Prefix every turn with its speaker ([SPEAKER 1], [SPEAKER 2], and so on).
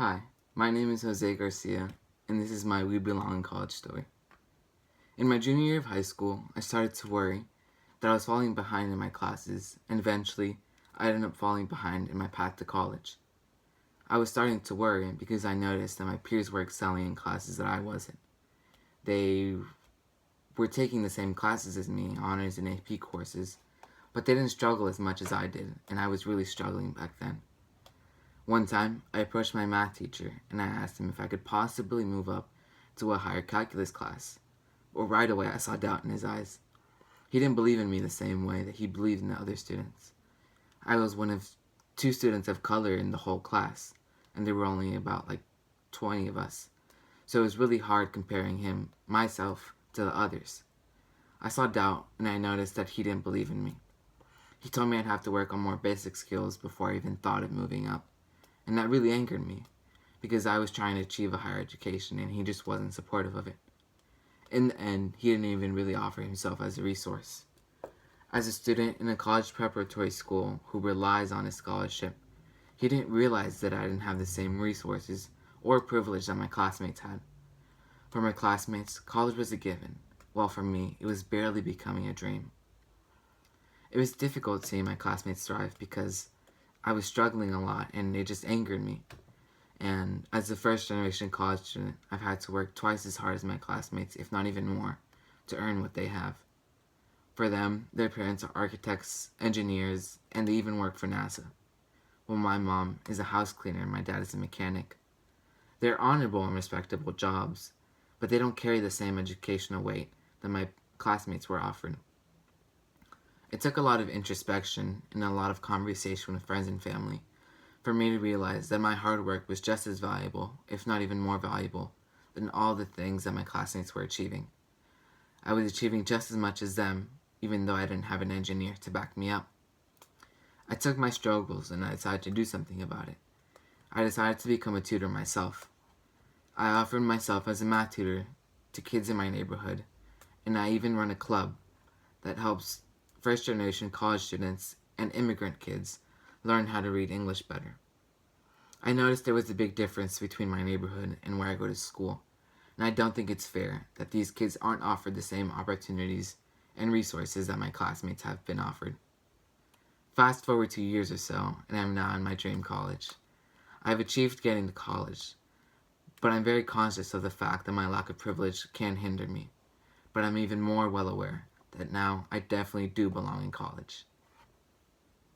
[SPEAKER 1] Hi, my name is Jose Garcia, and this is my We Belong in College story. In my junior year of high school, I started to worry that I was falling behind in my classes, and eventually, I ended up falling behind in my path to college. I was starting to worry because I noticed that my peers were excelling in classes that I wasn't. They were taking the same classes as me, honors and AP courses, but they didn't struggle as much as I did, and I was really struggling back then. One time, I approached my math teacher and I asked him if I could possibly move up to a higher calculus class. Well, right away I saw doubt in his eyes. He didn't believe in me the same way that he believed in the other students. I was one of two students of color in the whole class, and there were only about 20 of us. So it was really hard comparing myself, to the others. I saw doubt and I noticed that he didn't believe in me. He told me I'd have to work on more basic skills before I even thought of moving up. And that really angered me, because I was trying to achieve a higher education and he just wasn't supportive of it. In the end, he didn't even really offer himself as a resource. As a student in a college preparatory school who relies on his scholarship, he didn't realize that I didn't have the same resources or privilege that my classmates had. For my classmates, college was a given, while for me, it was barely becoming a dream. It was difficult seeing my classmates thrive because I was struggling a lot and it just angered me. And as a first generation college student, I've had to work twice as hard as my classmates, if not even more, to earn what they have. For them, their parents are architects, engineers, and they even work for NASA. While my mom is a house cleaner and my dad is a mechanic. They're honorable and respectable jobs, but they don't carry the same educational weight that my classmates were offered. It took a lot of introspection and a lot of conversation with friends and family for me to realize that my hard work was just as valuable, if not even more valuable, than all the things that my classmates were achieving. I was achieving just as much as them, even though I didn't have an engineer to back me up. I took my struggles and I decided to do something about it. I decided to become a tutor myself. I offered myself as a math tutor to kids in my neighborhood, and I even run a club that helps first generation college students and immigrant kids learn how to read English better. I noticed there was a big difference between my neighborhood and where I go to school, and I don't think it's fair that these kids aren't offered the same opportunities and resources that my classmates have been offered. Fast forward 2 years or so, and I'm now in my dream college. I've achieved getting to college, but I'm very conscious of the fact that my lack of privilege can hinder me. But I'm even more well aware that now I definitely do belong in college.